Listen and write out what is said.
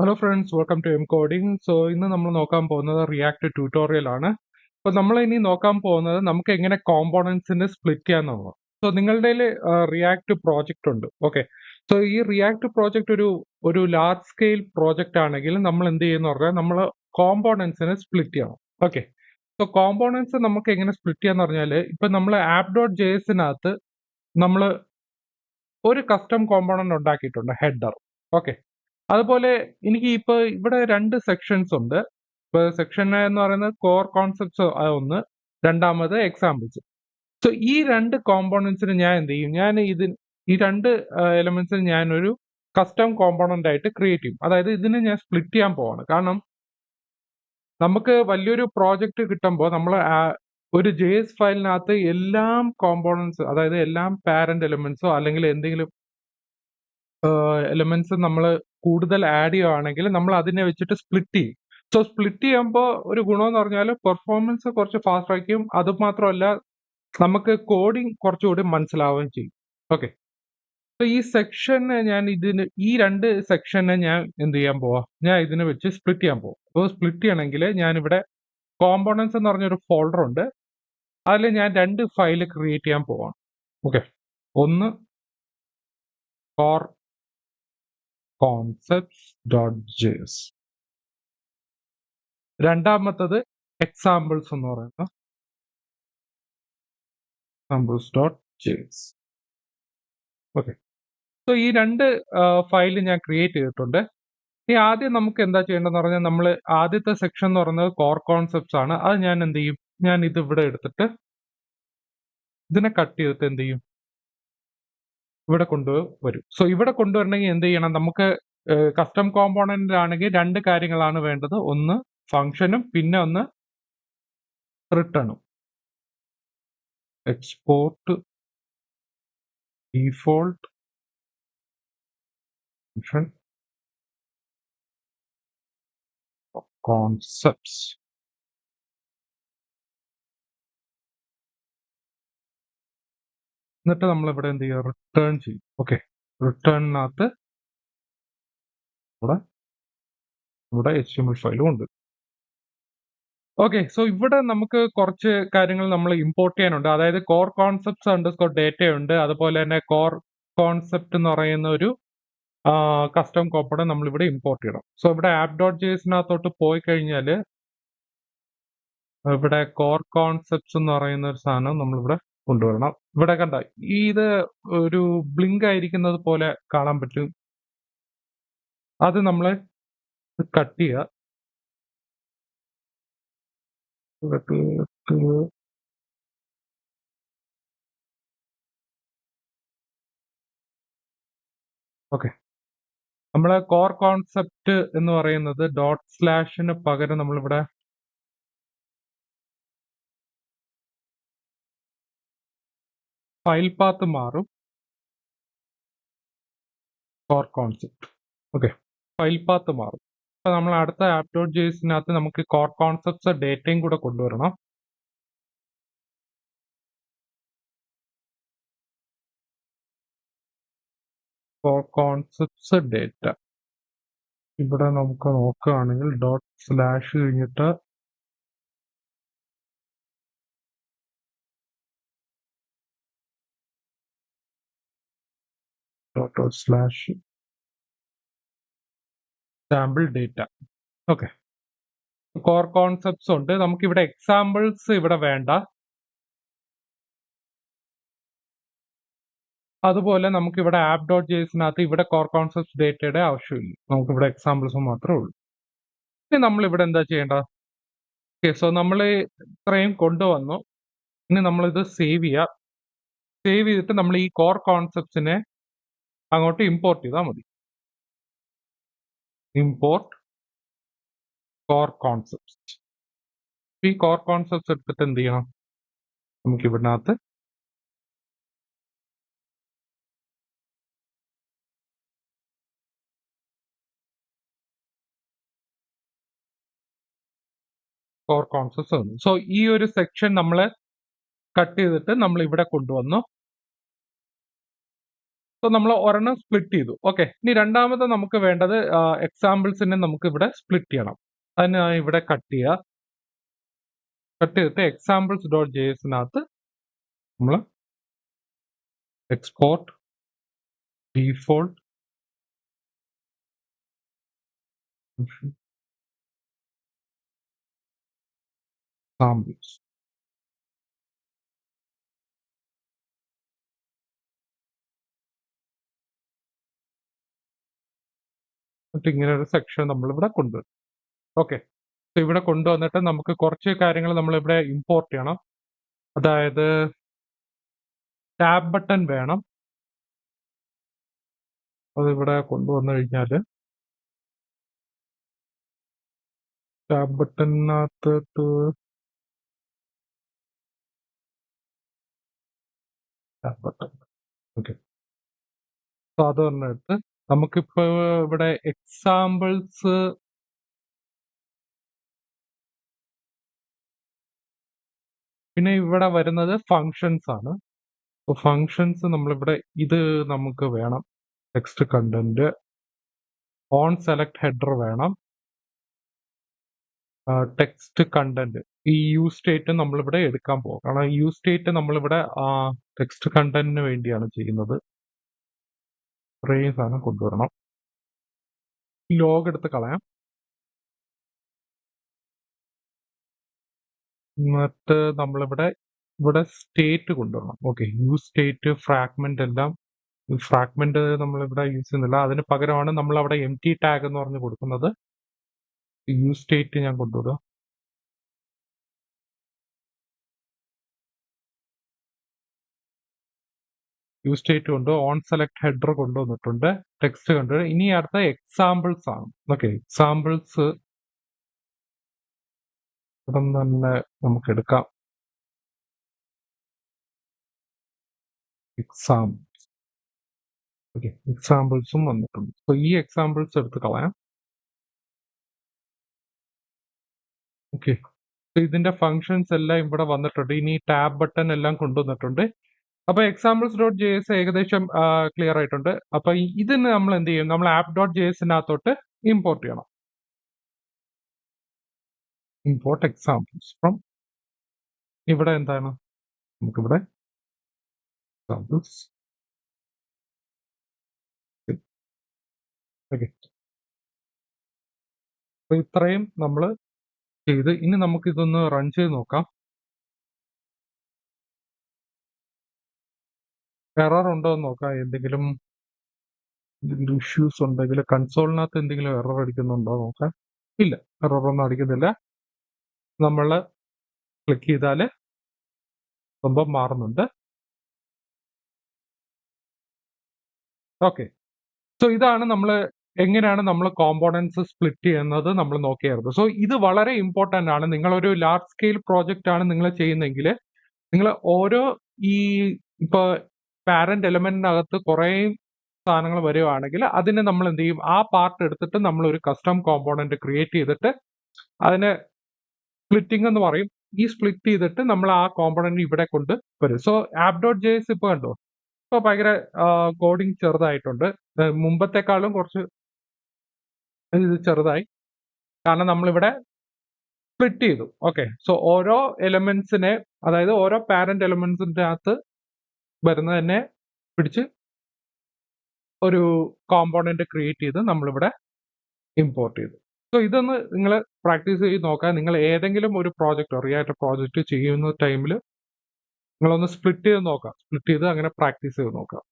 Hello friends, welcome to M Coding. So ഇന്ന് നമ്മൾ നോക്കാൻ പോകുന്നത് റിയാക്ട് ട്യൂട്ടോറിയൽ ആണ്. അപ്പോൾ നമ്മൾ ഇനി നോക്കാൻ പോകുന്നത് നമുക്ക് എങ്ങനെ കോമ്പോണൻസിനെ സ്പ്ലിറ്റ് ചെയ്യാന്നുള്ളത്. സോ നിങ്ങളുടെ റിയാക്ട് പ്രോജക്റ്റ് ഉണ്ട്. ഓക്കെ, സോ ഈ റിയാക്ട് പ്രോജക്റ്റ് ഒരു ലാർജ് സ്കെയിൽ പ്രോജക്റ്റ് ആണെങ്കിൽ നമ്മൾ എന്ത് ചെയ്യുന്ന പറഞ്ഞാൽ നമ്മൾ കോമ്പോണൻസിനെ സ്പ്ലിറ്റ് ചെയ്യണം. ഓക്കെ, സോ കോമ്പോണൻസ് നമുക്ക് എങ്ങനെ സ്പ്ലിറ്റ് ചെയ്യാന്ന് പറഞ്ഞാൽ ഇപ്പൊ നമ്മൾ ആപ്പ് ഡോട്ട് ജെ എസിനകത്ത് നമ്മൾ ഒരു കസ്റ്റം കോമ്പോണന്റ് ഉണ്ടാക്കിയിട്ടുണ്ട്, ഹെഡർ. ഓക്കെ, അതുപോലെ എനിക്ക് ഇപ്പൊ ഇവിടെ രണ്ട് സെക്ഷൻസ് ഉണ്ട്. ഇപ്പൊ സെക്ഷൻ എന്ന് പറയുന്നത് കോർ കോൺസെപ്റ്റ്സ് ഒന്ന്, രണ്ടാമത് എക്സാമ്പിൾസ്. സോ ഈ രണ്ട് കോമ്പോണൻസിന് ഞാൻ എന്ത് ചെയ്യും, ഈ രണ്ട് എലമെന്റ്സിന് ഞാൻ ഒരു കസ്റ്റം കോമ്പോണന്റ് ആയിട്ട് ക്രിയേറ്റ് ചെയ്യും. അതായത് ഇതിനെ ഞാൻ സ്പ്ലിറ്റ് ചെയ്യാൻ പോവാണ്. കാരണം നമുക്ക് വലിയൊരു പ്രോജക്റ്റ് കിട്ടുമ്പോൾ നമ്മൾ ഒരു ജെ എസ് ഫയലിനകത്ത് എല്ലാം കോമ്പോണൻസ്, അതായത് എല്ലാം പാരന്റ് എലമെന്റ്സോ അല്ലെങ്കിൽ എന്തെങ്കിലും എലമെന്റ്സ് നമ്മൾ കൂടുതൽ ആഡ് ചെയ്യുകയാണെങ്കിൽ നമ്മൾ അതിനെ വെച്ചിട്ട് സ്പ്ലിറ്റ് ചെയ്യും. സോ സ്പ്ലിറ്റ് ചെയ്യുമ്പോൾ ഒരു ഗുണമെന്ന് പറഞ്ഞാൽ പെർഫോമൻസ് കുറച്ച് ഫാസ്റ്റ് ആയിരിക്കും. അത് മാത്രമല്ല നമുക്ക് കോഡിങ് കുറച്ചുകൂടി മനസ്സിലാവുകയും ചെയ്യും. ഓക്കെ, സോ ഈ രണ്ട് സെക്ഷനെ ഞാൻ എന്ത് ചെയ്യാൻ പോവാ, ഞാൻ ഇതിനെ വെച്ച് സ്പ്ലിറ്റ് ചെയ്യാൻ പോവാം. അപ്പോൾ സ്പ്ലിറ്റ് ചെയ്യണമെങ്കിൽ ഞാനിവിടെ കോമ്പോണൻസ് എന്ന് പറഞ്ഞൊരു ഫോൾഡർ ഉണ്ട്. അതിൽ ഞാൻ രണ്ട് ഫയൽ ക്രിയേറ്റ് ചെയ്യാൻ പോവാണ്. ഓക്കെ, ഒന്ന് കോർ concepts.js, രണ്ടാമത്തത് എക്സാമ്പിൾസ് എന്ന് പറയുന്ന examples.js. ഓക്കെ, സോ ഈ രണ്ട് ഫയൽ ഞാൻ ക്രിയേറ്റ് ചെയ്തിട്ടുണ്ട്. ഇനി ആദ്യം നമുക്ക് എന്താ ചെയ്യേണ്ടതെന്ന് പറഞ്ഞാൽ നമ്മൾ ആദ്യത്തെ സെക്ഷൻ എന്ന് പറയുന്നത് കോർ കോൺസെപ്റ്റ്സ് ആണ്. അത് ഞാൻ എന്ത് ചെയ്യും, ഞാൻ ഇത് ഇവിടെ എടുത്തിട്ട് ഇതിനെ കട്ട് ചെയ്തിട്ട് എന്ത് ചെയ്യും, ഇവിടെ കൊണ്ടുവരും. സോ ഇവിടെ കൊണ്ടുവരണമെങ്കിൽ എന്ത് ചെയ്യണം, നമുക്ക് കസ്റ്റം കോമ്പോണന്റ് ആണെങ്കിൽ രണ്ട് കാര്യങ്ങളാണ് വേണ്ടത്. ഒന്ന് ഫംഗ്ഷനും പിന്നെ ഒന്ന് റിട്ടേണും. Export default function concepts. എന്നിട്ട് നമ്മൾ ഇവിടെ എന്ത് ചെയ്യുക, റിട്ടേൺ ചെയ്യും. ഓക്കെ, റിട്ടേണിനകത്ത് ഇവിടെ HTML ഫയലും ഉണ്ട്. ഓക്കെ, സോ ഇവിടെ നമുക്ക് കുറച്ച് കാര്യങ്ങൾ നമ്മൾ ഇമ്പോർട്ട് ചെയ്യാനുണ്ട്. അതായത് കോർ കോൺസെപ്റ്റ്സ് അണ്ടർസ്കോർ ഡേറ്റ ഉണ്ട്. അതുപോലെ തന്നെ കോർ കോൺസെപ്റ്റ് എന്ന് പറയുന്ന ഒരു കസ്റ്റം കോമ്പണന്റ് നമ്മൾ ഇവിടെ ഇമ്പോർട്ട് ചെയ്യണം. സോ ഇവിടെ ആപ്പ് ഡോട്ട് ജെ എസിനകത്തോട്ട് പോയി കഴിഞ്ഞാൽ ഇവിടെ കോർ കോൺസെപ്റ്റ്സ് എന്ന് പറയുന്ന ഒരു സാധനം നമ്മളിവിടെ കൊണ്ടുവരണം. ഇവിടെ കണ്ട ഇത് ഒരു ബ്ലിങ്ക് ആയിരിക്കുന്നത് പോലെ കാണാൻ പറ്റും. അത് നമ്മൾ കട്ട് ചെയ്യുക. ഓക്കെ, നമ്മളെ കോർ കോൺസെപ്റ്റ് എന്ന് പറയുന്നത് ഡോട്ട് സ്ലാഷിന് പകരം നമ്മളിവിടെ ഫയൽ പാത്ത് മാറും. Core concept, okay, file path മാറും. അപ്പൊ നമ്മൾ അടുത്ത ആപ്പ് ഡോട്ട് ജെ എസിനകത്ത് നമുക്ക് കോർ കോൺസെപ്റ്റ്സ് ഡേറ്റയും കൂടെ കൊണ്ടുവരണം. കോർ കോൺസെപ്റ്റ്സ് ഡേറ്റ ഇവിടെ നമുക്ക് നോക്കുകയാണെങ്കിൽ ഡോട്ട് സ്ലാഷ് കഴിഞ്ഞിട്ട് dot slash sample data. Okay, core concepts ഉണ്ട്. നമുക്ക് ഇവിടെ എക്സാമ്പിൾസ് ഇവിടെ വേണ്ട. അതുപോലെ നമുക്ക് ഇവിടെ ആപ്പ് ഡോട്ട് ജെ എസിനകത്ത് ഇവിടെ കോർ കോൺസെപ്റ്റ് ഡേറ്റയുടെ ആവശ്യമില്ല. നമുക്ക് ഇവിടെ എക്സാമ്പിൾസ് മാത്രമേ ഉള്ളൂ. ഇനി നമ്മൾ ഇവിടെ എന്താ ചെയ്യേണ്ടത്, ഓക്കെ, സോ നമ്മൾ ഇത്രയും കൊണ്ടുവന്നു. ഇനി നമ്മളിത് സേവ് ചെയ്യുക. സേവ് ചെയ്തിട്ട് നമ്മൾ ഈ കോർ കോൺസെപ്റ്റ്സിനെ അങ്ങോട്ട് ഇമ്പോർട്ട് ചെയ്താൽ മതി. Import core concepts. ഈ കോർ കോൺസെപ്റ്റ്സ് എടുത്തിട്ട് എന്ത് ചെയ്യണം, നമുക്ക് ഇവിടനകത്ത് കോർ കോൺസെപ്റ്റ്സ് വന്നു. സോ ഈ ഒരു സെക്ഷൻ നമ്മൾ കട്ട് ചെയ്തിട്ട് നമ്മൾ ഇവിടെ കൊണ്ടുവന്നു. സോ നമ്മൾ ഒരെണ്ണം സ്പ്ലിറ്റ് ചെയ്തു. ഓക്കെ. ഇനി രണ്ടാമത് നമുക്ക് വേണ്ടത് എക്സാമ്പിൾസിനെ നമുക്ക് ഇവിടെ സ്പ്ലിറ്റ് ചെയ്യണം. അതിന് ഇവിടെ കട്ട് ചെയ്യുക. കട്ട് ചെയ്തിട്ട് എക്സാമ്പിൾസ് ഡോട്ട് ജെ എസിനകത്ത് നമ്മൾ എക്സ്പോർട്ട് ഡീഫോൾട്ട് സാമ്പിൾസ് എന്നിട്ട് ഇങ്ങനെ ഒരു സെക്ഷൻ നമ്മളിവിടെ കൊണ്ടുവരും. ഓക്കെ. ഇവിടെ കൊണ്ടുവന്നിട്ട് നമുക്ക് കുറച്ച് കാര്യങ്ങൾ നമ്മളിവിടെ ഇമ്പോർട്ട് ചെയ്യണം. അതായത് ടാബ് ബട്ടൺ വേണം. അതിവിടെ കൊണ്ടുവന്നു കഴിഞ്ഞാൽ ടാബ് ബട്ടണിനകത്ത് ടാബ് ബട്ടൺ. ഓക്കെ. സോ അത് പറഞ്ഞെടുത്ത് നമുക്കിപ്പോ ഇവിടെ എക്സാമ്പിൾസ് പിന്നെ ഇവിടെ വരുന്നത് ഫങ്ഷൻസ് ആണ്. ഫങ്ഷൻസ് നമ്മളിവിടെ ഇത് നമുക്ക് വേണം. Text content on select header വേണം. ടെക്സ്റ്റ് കണ്ടന്റ് ഈ യൂസ് സ്റ്റേറ്റ് നമ്മളിവിടെ എടുക്കാൻ പോകും. കാരണം യൂസ് സ്റ്റേറ്റ് നമ്മളിവിടെ ടെക്സ്റ്റ് കണ്ടന്റിന് വേണ്ടിയാണ് ചെയ്യുന്നത്. ഇത്രയും സാധനം കൊണ്ടുവരണം. ലോഗ് എടുത്ത് കളയാം. എന്നിട്ട് നമ്മളിവിടെ സ്റ്റേറ്റ് കൊണ്ടുവരണം. ഓക്കെ. യൂസ് സ്റ്റേറ്റ് ഫ്രാഗ്മെന്റ് എല്ലാം ഫ്രാഗ്മെന്റ് നമ്മളിവിടെ യൂസ് ചെയ്യുന്നില്ല. അതിന് പകരമാണ് നമ്മൾ അവിടെ എം ടി ടാഗ് എന്ന് പറഞ്ഞ് കൊടുക്കുന്നത്. യൂസ് സ്റ്റേറ്റ് ഞാൻ കൊണ്ടുവരാം. യൂസ് സ്റ്റേറ്റ് കൊണ്ട് ഓൺ സെലക്ട് ഹെഡർ കൊണ്ടുവന്നിട്ടുണ്ട്. ടെക്സ്റ്റ് കണ്ട് ഇനി അടുത്ത എക്സാമ്പിൾസ് ആണ്. ഓക്കെ. എക്സാമ്പിൾസ് ഇവിടെ തന്നെ നമുക്ക് എടുക്കാം. എക്സാമ്പിൾസ്. ഓക്കെ. എക്സാമ്പിൾസും വന്നിട്ടുണ്ട്. സോ ഈ എക്സാമ്പിൾസ് എടുത്ത് കളയാം. ഓക്കെ. ഇതിന്റെ ഫങ്ഷൻസ് എല്ലാം ഇവിടെ വന്നിട്ടുണ്ട്. ഇനി ടാബ് ബട്ടൺ എല്ലാം കൊണ്ടുവന്നിട്ടുണ്ട്. അപ്പൊ എക്സാമ്പിൾസ് ഡോട്ട് ജെ എസ് ഏകദേശം ക്ലിയർ ആയിട്ടുണ്ട്. അപ്പൊ ഇതിന് നമ്മൾ എന്ത് ചെയ്യും? നമ്മൾ ആപ്പ് ഡോട്ട് ജെ എസിനകത്തോട്ട് ഇമ്പോർട്ട് ചെയ്യണം. ഇമ്പോർട്ട് എക്സാമ്പിൾസ് ഫ്രം ഇവിടെ എന്താണ് നമുക്കിവിടെ എക്സാമ്പിൾസ്. ഓക്കെ. അപ്പൊ ഇത്രയും നമ്മൾ ചെയ്ത് ഇനി നമുക്ക് ഇതൊന്ന് റൺ ചെയ്ത് നോക്കാം. എറർ ഉണ്ടോ എന്ന് നോക്കാം. എന്തെങ്കിലും ഇഷ്യൂസ് ഉണ്ടെങ്കിൽ കൺസോളിനകത്ത് എന്തെങ്കിലും എറർ അടിക്കുന്നുണ്ടോ നോക്കാം. ഇല്ല, എറർ ഒന്നും അടിക്കുന്നില്ല. നമ്മൾ ക്ലിക്ക് ചെയ്താൽ സംഭവം മാറുന്നുണ്ട്. ഓക്കെ. സോ ഇതാണ് നമ്മൾ എങ്ങനെയാണ് നമ്മൾ കോമ്പോണൻസ് സ്പ്ലിറ്റ് ചെയ്യുന്നത് നമ്മൾ നോക്കിയായിരുന്നു. സോ ഇത് വളരെ ഇമ്പോർട്ടന്റ് ആണ്. നിങ്ങളൊരു ലാർജ് സ്കെയിൽ പ്രോജക്റ്റ് ആണ് നിങ്ങൾ ചെയ്യുന്നതെങ്കിൽ നിങ്ങൾ ഓരോ ഈ ഇപ്പൊ പാരന്റ് എലമെന്റിനകത്ത് കുറെ സാധനങ്ങൾ വരുവാണെങ്കിൽ അതിനെ നമ്മൾ എന്ത് ചെയ്യും? ആ പാർട്ട് എടുത്തിട്ട് നമ്മൾ ഒരു കസ്റ്റം കോമ്പോണന്റ് ക്രിയേറ്റ് ചെയ്തിട്ട് അതിനെ സ്പ്ലിറ്റിംഗ് എന്ന് പറയും. ഈ സ്പ്ലിറ്റ് ചെയ്തിട്ട് നമ്മൾ ആ കോമ്പോണന്റ് ഇവിടെ കൊണ്ട് വരും. So app dot J S ഇപ്പൊ കണ്ടോ, ഇപ്പൊ ഭയങ്കര കോഡിങ് ചെറുതായിട്ടുണ്ട്. മുമ്പത്തെക്കാളും കുറച്ച് ഇത് ചെറുതായി. കാരണം നമ്മളിവിടെ സ്പ്ലിറ്റ് ചെയ്തു. ഓക്കെ. സോ ഓരോ എലമെന്റ്സിനെ, അതായത് ഓരോ പാരന്റ് എലമെന്റ്സിന്റെ അകത്ത് വരുന്നതിനെ പിടിച്ച് ഒരു കോമ്പോണന്റ് ക്രിയേറ്റ് ചെയ്ത് നമ്മളിവിടെ ഇമ്പോർട്ട് ചെയ്തു. സോ ഇതൊന്ന് നിങ്ങൾ പ്രാക്ടീസ് ചെയ്ത് നോക്കാം. നിങ്ങൾ ഏതെങ്കിലും ഒരു പ്രോജക്റ്റ് റിയാക്ട് പ്രോജക്റ്റ് ചെയ്യുന്ന ടൈമിൽ നിങ്ങളൊന്ന് സ്പ്ലിറ്റ് ചെയ്ത് നോക്കാം. സ്പ്ലിറ്റ് ചെയ്ത് അങ്ങനെ പ്രാക്ടീസ് ചെയ്ത് നോക്കാം.